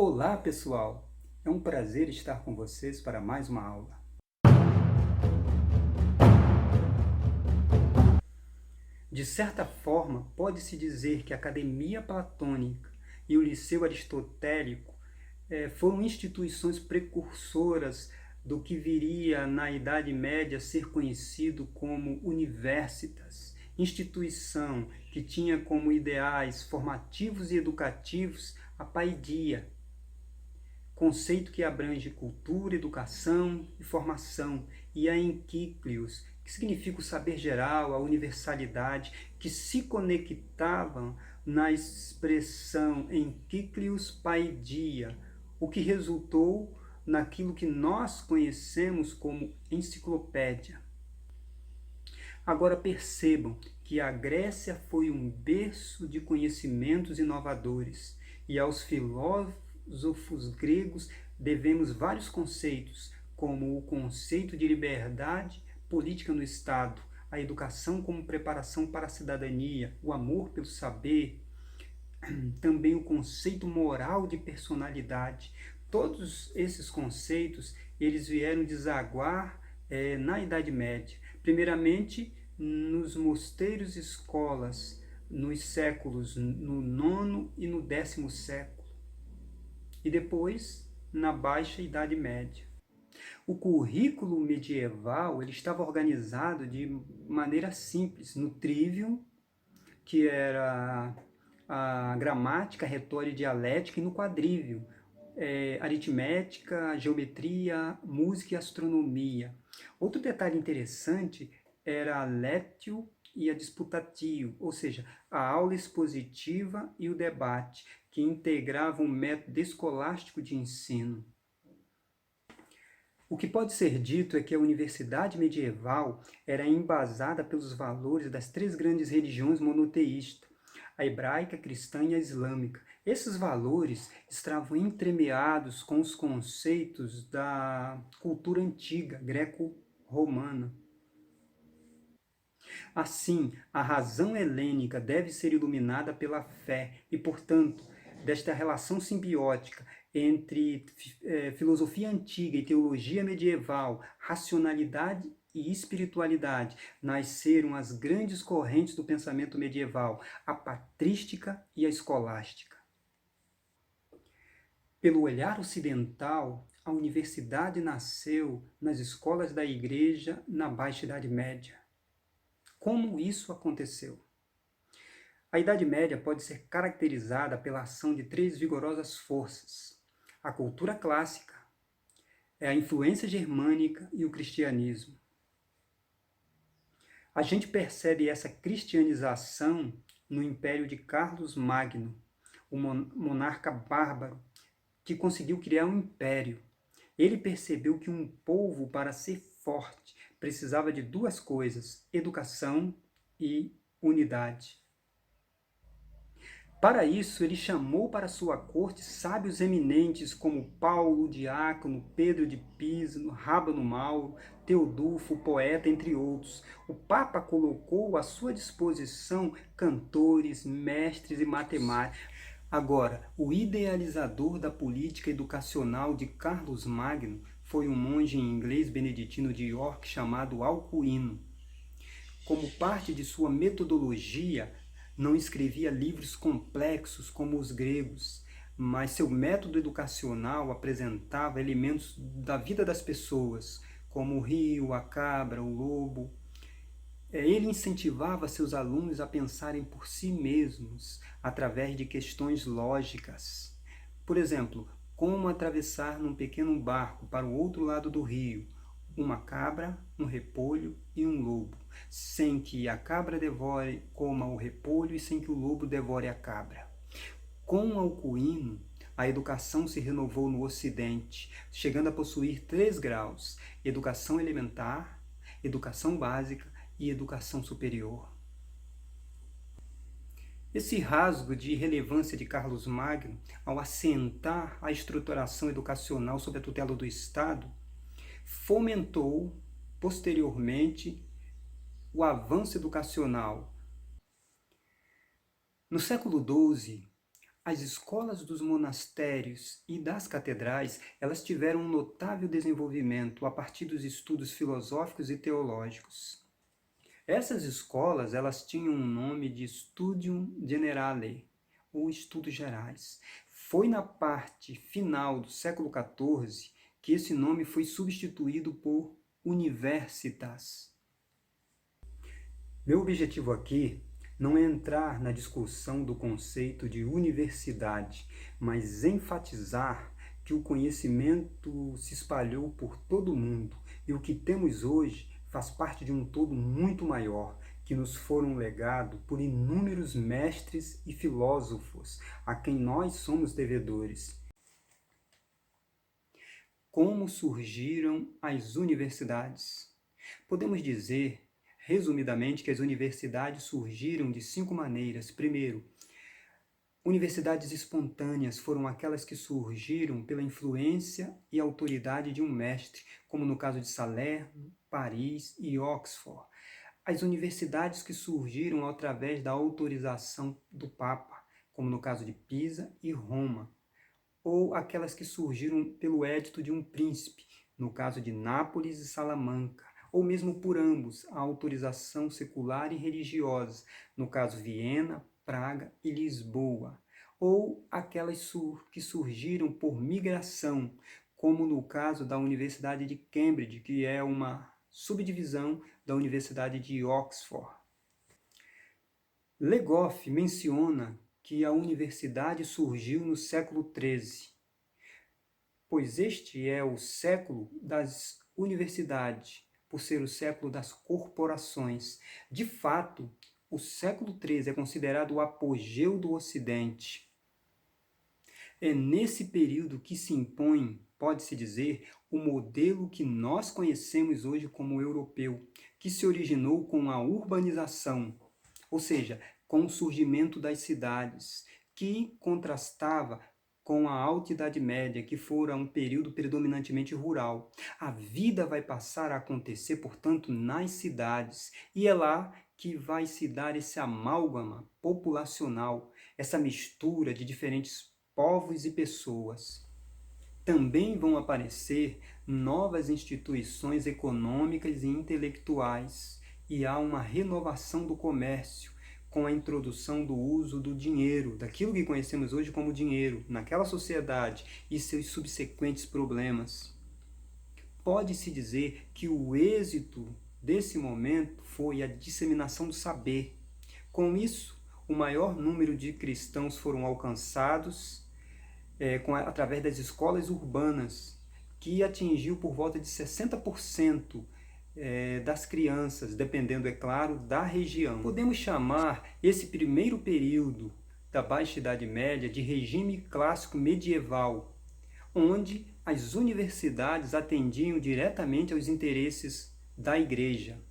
Olá, pessoal! É um prazer estar com vocês para mais uma aula. De certa forma, pode-se dizer que a Academia Platônica e o Liceu Aristotélico foram instituições precursoras do que viria na Idade Média a ser conhecido como universitas, instituição que tinha como ideais formativos e educativos a paideia, conceito que abrange cultura, educação e formação, e a enkícleos, que significa o saber geral, a universalidade, que se conectavam na expressão enkícleos paideia, o que resultou naquilo que nós conhecemos como enciclopédia. Agora percebam que a Grécia foi um berço de conhecimentos inovadores, e aos filósofos gregos devemos vários conceitos, como o conceito de liberdade política no Estado, a educação como preparação para a cidadania, o amor pelo saber, também o conceito moral de personalidade. Todos esses conceitos eles vieram desaguar na Idade Média. Primeiramente, nos mosteiros e escolas, nos séculos no nono e no 10º século. E depois, na Baixa Idade Média. O currículo medieval ele estava organizado de maneira simples, no trivium, que era a gramática, a retórica e dialética, e no quadrivium, aritmética, geometria, música e astronomia. Outro detalhe interessante era a lectio e a disputatio, ou seja, a aula expositiva e o debate, que integravam o método escolástico de ensino. O que pode ser dito é que a universidade medieval era embasada pelos valores das três grandes religiões monoteístas, a hebraica, a cristã e a islâmica. Esses valores estavam entremeados com os conceitos da cultura antiga, greco-romana. Assim, a razão helênica deve ser iluminada pela fé e, portanto, desta relação simbiótica entre filosofia antiga e teologia medieval, racionalidade e espiritualidade, nasceram as grandes correntes do pensamento medieval, a patrística e a escolástica. Pelo olhar ocidental, a universidade nasceu nas escolas da Igreja na Baixa Idade Média. Como isso aconteceu? A Idade Média pode ser caracterizada pela ação de três vigorosas forças: a cultura clássica, a influência germânica e o cristianismo. A gente percebe essa cristianização no Império de Carlos Magno, o monarca bárbaro, que conseguiu criar um império. Ele percebeu que um povo, para ser forte, precisava de duas coisas: educação e unidade. Para isso, ele chamou para sua corte sábios eminentes como Paulo, Diácono, Pedro de Pisa, Rábano Mauro, Teodulfo, o poeta, entre outros. O Papa colocou à sua disposição cantores, mestres e matemáticos. Agora, o idealizador da política educacional de Carlos Magno foi um monge inglês beneditino de York chamado Alcuino. Como parte de sua metodologia, não escrevia livros complexos como os gregos, mas seu método educacional apresentava elementos da vida das pessoas, como o rio, a cabra, o lobo. Ele incentivava seus alunos a pensarem por si mesmos, através de questões lógicas. Por exemplo, como atravessar num pequeno barco para o outro lado do rio, uma cabra, um repolho e um lobo, sem que a cabra coma o repolho e sem que o lobo devore a cabra. Com Alcuino, a educação se renovou no Ocidente, chegando a possuir 3 graus: educação elementar, educação básica e educação superior. Esse rasgo de relevância de Carlos Magno, ao assentar a estruturação educacional sob a tutela do Estado, fomentou, posteriormente, o avanço educacional. No século XII, As escolas dos monastérios e das catedrais, elas tiveram um notável desenvolvimento a partir dos estudos filosóficos e teológicos. Essas escolas, elas tinham um nome de Studium Generale, ou Estudos Gerais. Foi na parte final do século XIV que esse nome foi substituído por Universitas. Meu objetivo aqui não é entrar na discussão do conceito de universidade, mas enfatizar que o conhecimento se espalhou por todo o mundo e o que temos hoje faz parte de um todo muito maior, que nos foram legado por inúmeros mestres e filósofos, a quem nós somos devedores. Como surgiram as universidades? Podemos dizer, resumidamente, que as universidades surgiram de 5 maneiras. Primeiro, universidades espontâneas foram aquelas que surgiram pela influência e autoridade de um mestre, como no caso de Salerno, Paris e Oxford. As universidades que surgiram através da autorização do Papa, como no caso de Pisa e Roma, ou aquelas que surgiram pelo édito de um príncipe, no caso de Nápoles e Salamanca, ou mesmo por ambos, a autorização secular e religiosa, no caso Viena, Praga e Lisboa, ou aquelas que surgiram por migração, como no caso da Universidade de Cambridge, que é uma subdivisão da Universidade de Oxford. Le Goff menciona que a universidade surgiu no século XIII, pois este é o século das universidades, por ser o século das corporações. De fato, o século XIII é considerado o apogeu do Ocidente. É nesse período que se impõe, pode-se dizer, o modelo que nós conhecemos hoje como europeu, que se originou com a urbanização, ou seja, com o surgimento das cidades, que contrastava com a Alta Idade Média, que fora um período predominantemente rural. A vida vai passar a acontecer, portanto, nas cidades, e é lá que vai se dar esse amálgama populacional, essa mistura de diferentes povos e pessoas. Também vão aparecer novas instituições econômicas e intelectuais, e há uma renovação do comércio, com a introdução do uso do dinheiro, daquilo que conhecemos hoje como dinheiro, naquela sociedade e seus subsequentes problemas. Pode-se dizer que o êxito desse momento foi a disseminação do saber. Com isso, o maior número de cristãos foram alcançados através das escolas urbanas, que atingiu por volta de 60% das crianças, dependendo, é claro, da região. Podemos chamar esse primeiro período da Baixa Idade Média de regime clássico medieval, onde as universidades atendiam diretamente aos interesses da Igreja.